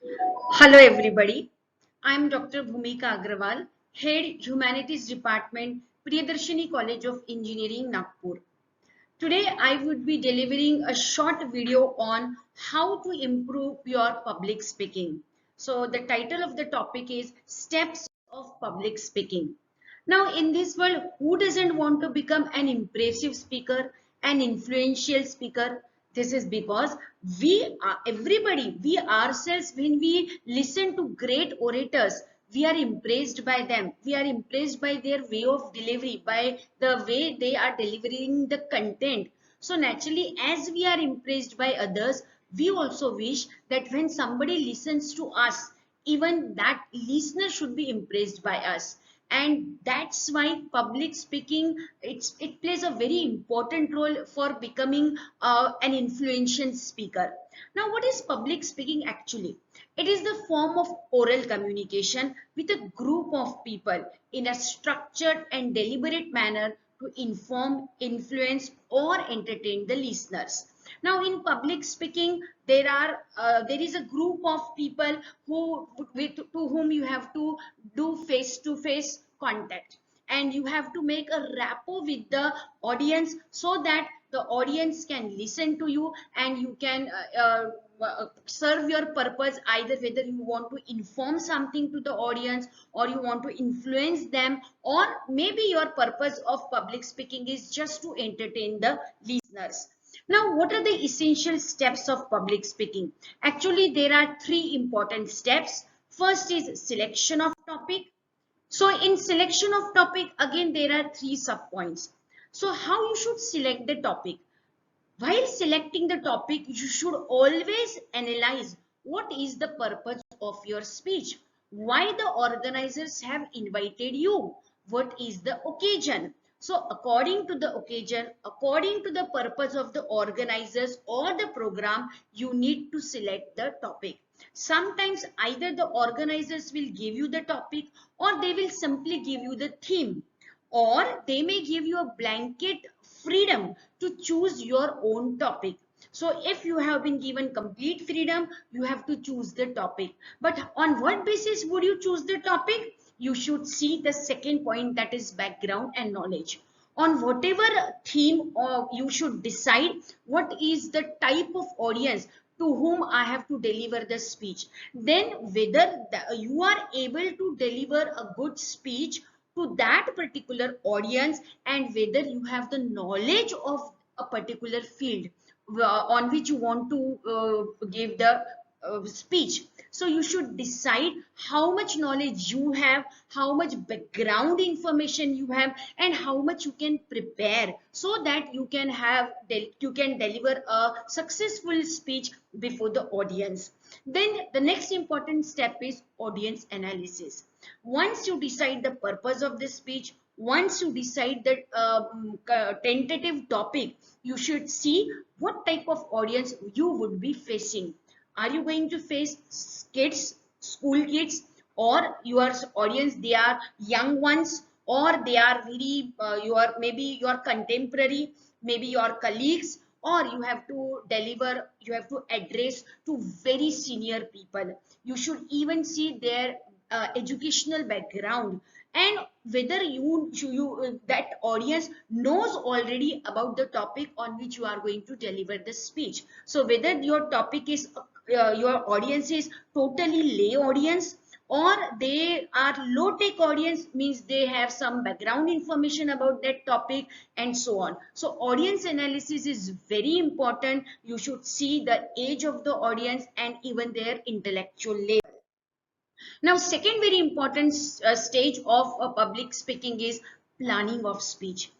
Hello everybody. I am Dr. Bhumika Agrawal, Head Humanities Department, Priyadarshini College of Engineering, Nagpur. Today I would be delivering a short video on how to improve your public speaking. So the title of the topic is Steps of Public Speaking. Now in this world, who doesn't want to become an impressive speaker, an influential speaker? This is because everybody, we ourselves, when we listen to great orators, we are impressed by them. We are impressed by their way of delivery, by the way they are delivering the content. So naturally, as we are impressed by others, we also wish that when somebody listens to us, even that listener should be impressed by us. And that's why public speaking, it plays a very important role for becoming an influential speaker. Now what is public speaking actually? It is the form of oral communication with a group of people in a structured and deliberate manner to inform, influence, or entertain the listeners. Now, in public speaking, there is a group of people to whom you have to do face-to-face contact, and you have to make a rapport with the audience so that the audience can listen to you and you can serve your purpose, either whether you want to inform something to the audience or you want to influence them, or maybe your purpose of public speaking is just to entertain the listeners. Now, what are the essential steps of public speaking? Actually, there are three important steps. First is selection of topic. So in selection of topic, again, there are three sub points. So how you should select the topic? While selecting the topic, you should always analyze what is the purpose of your speech, why the organizers have invited you, what is the occasion. So according to the occasion, according to the purpose of the organizers or the program, you need to select the topic. Sometimes either the organizers will give you the topic or they will simply give you the theme, or they may give you a blanket freedom to choose your own topic. So if you have been given complete freedom, you have to choose the topic. But on what basis would you choose the topic? You should see the second point, that is background and knowledge. On whatever theme, or you should decide what is the type of audience to whom I have to deliver the speech. Then whether you are able to deliver a good speech to that particular audience, and whether you have the knowledge of a particular field on which you want to give the speech. So you should decide how much knowledge you have, how much background information you have, and how much you can prepare so that you can deliver a successful speech before the audience. Then the next important step is audience analysis. Once you decide the purpose of the speech, once you decide the tentative topic, you should see what type of audience you would be facing. Are you going to face kids, school kids, or your audience, they are young ones, or they are very maybe your contemporary, maybe your colleagues, or you have to deliver, you have to address to very senior people. You should even see their educational background, and whether that audience knows already about the topic on which you are going to deliver the speech. So whether your topic is your audience is totally lay audience, or they are low tech audience, means they have some background information about that topic, and so on. So audience analysis is very important. You should see the age of the audience and even their intellectual level. Now, second very important stage of public speaking is planning of speech.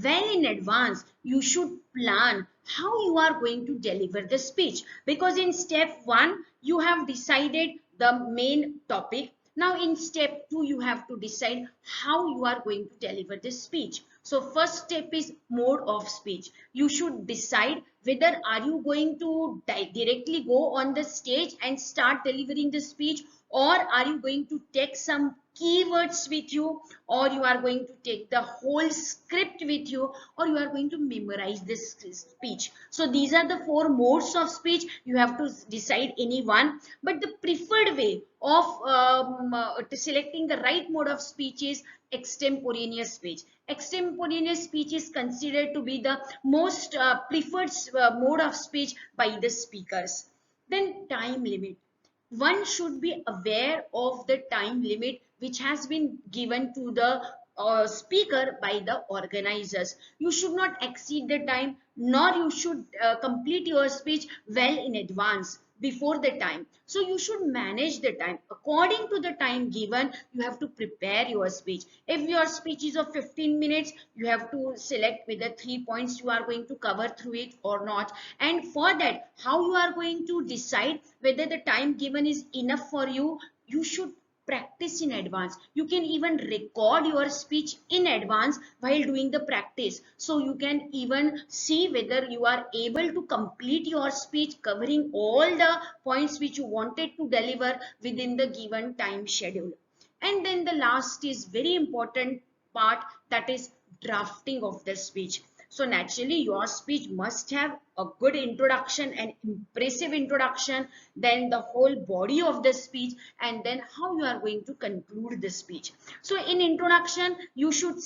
Well in advance, you should plan how you are going to deliver the speech, because in step one, you have decided the main topic. Now in step two, you have to decide how you are going to deliver the speech. So first step is mode of speech. You should decide whether are you going to directly go on the stage and start delivering the speech, or are you going to take some keywords with you, or you are going to take the whole script with you, or you are going to memorize this speech. So these are the four modes of speech. You have to decide any one, but the preferred way of selecting the right mode of speech is extemporaneous speech. Extemporaneous speech is considered to be the most preferred mode of speech by the speakers. Then time limit. One should be aware of the time limit which has been given to the speaker by the organizers. You should not exceed the time, nor you should complete your speech well in advance before the time. So you should manage the time according to the time given. You have to prepare your speech. If your speech is of 15 minutes, you have to select whether 3 points you are going to cover through it or not. And for that, how you are going to decide whether the time given is enough for you, you should practice in advance. You can even record your speech in advance while doing the practice, so you can even see whether you are able to complete your speech covering all the points which you wanted to deliver within the given time schedule. And then the last is very important part, that is drafting of the speech. So naturally your speech must have a good introduction, an impressive introduction, then the whole body of the speech, and then how you are going to conclude the speech. So in introduction, you should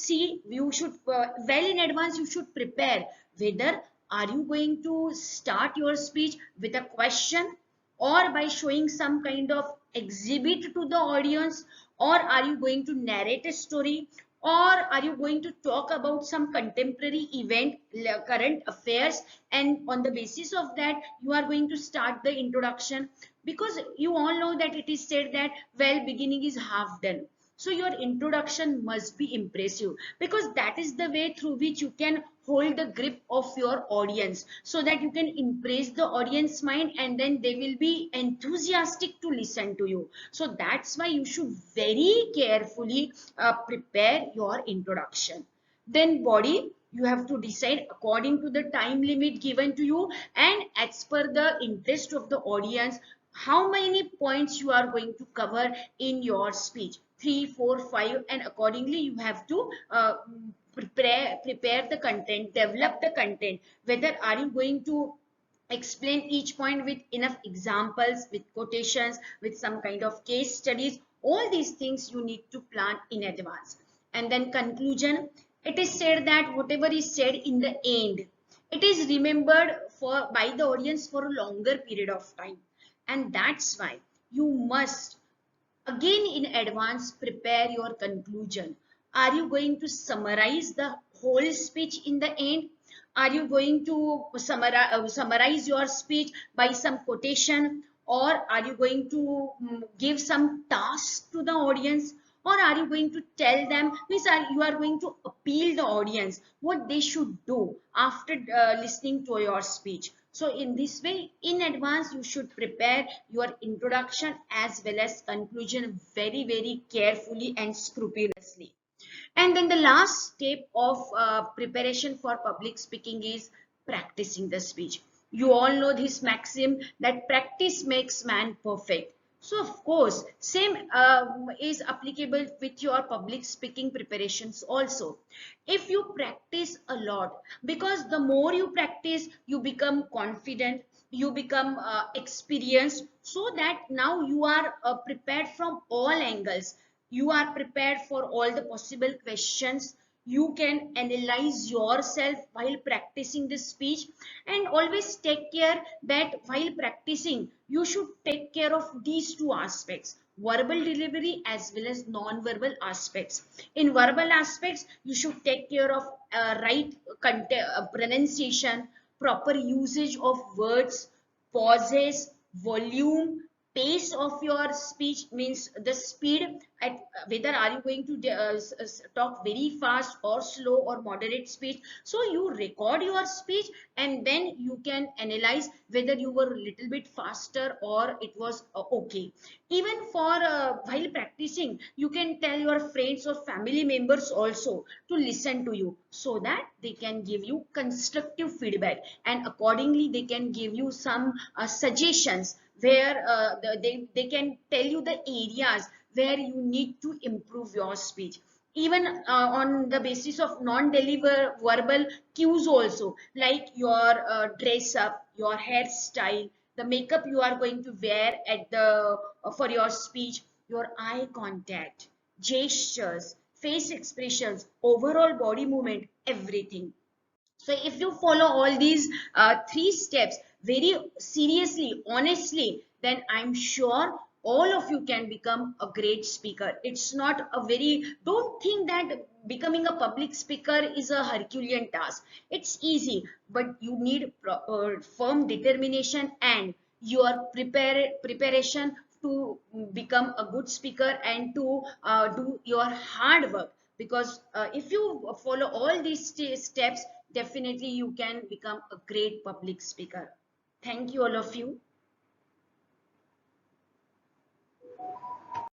well in advance you should prepare whether are you going to start your speech with a question, or by showing some kind of exhibit to the audience, or are you going to narrate a story, or are you going to talk about some contemporary event, current affairs, and on the basis of that you are going to start the introduction. Because you all know that it is said that well, beginning is half done. So your introduction must be impressive, because that is the way through which you can hold the grip of your audience, so that you can impress the audience mind, and then they will be enthusiastic to listen to you. So that's why you should very carefully prepare your introduction. Then body, you have to decide according to the time limit given to you, and as per the interest of the audience, how many points you are going to cover in your speech, 3, 4, 5, and accordingly you have to prepare the content, develop the content, whether are you going to explain each point with enough examples, with quotations, with some kind of case studies. All these things you need to plan in advance. And then conclusion, it is said that whatever is said in the end, it is remembered for by the audience for a longer period of time. And that's why you must again in advance prepare your conclusion. Are you going to summarize the whole speech in the end? Are you going to summarize your speech by some quotation, or are you going to give some task to the audience, or are you going to tell them, means you are going to appeal the audience what they should do after listening to your speech. So in this way, in advance, you should prepare your introduction as well as conclusion very carefully and scrupulously. And then the last step of preparation for public speaking is practicing the speech. You all know this maxim that practice makes man perfect. So of course, same is applicable with your public speaking preparations also. If you practice a lot, because the more you practice, you become confident, you become experienced, so that now you are prepared from all angles. You are prepared for all the possible questions. You can analyze yourself while practicing this speech, and always take care that while practicing you should take care of these two aspects, verbal delivery as well as non-verbal aspects. In verbal aspects, you should take care of right pronunciation, proper usage of words, pauses, volume, pace of your speech, means the speed at whether are you going to talk very fast or slow or moderate speech. So you record your speech, and then you can analyze whether you were a little bit faster or it was okay. Even for while practicing, you can tell your friends or family members also to listen to you, so that they can give you constructive feedback, and accordingly they can give you some suggestions where they can tell you the areas where you need to improve your speech. Even on the basis of non-deliver verbal cues also, like your dress up, your hairstyle, the makeup you are going to wear at the for your speech, your eye contact, gestures, face expressions, overall body movement, everything. So if you follow all these three steps very seriously, honestly, then I'm sure all of you can become a great speaker. It's not a very, don't think that becoming a public speaker is a Herculean task. It's easy, but you need firm determination and your preparation to become a good speaker and to do your hard work. Because if you follow all these steps, definitely you can become a great public speaker. Thank you, all of you.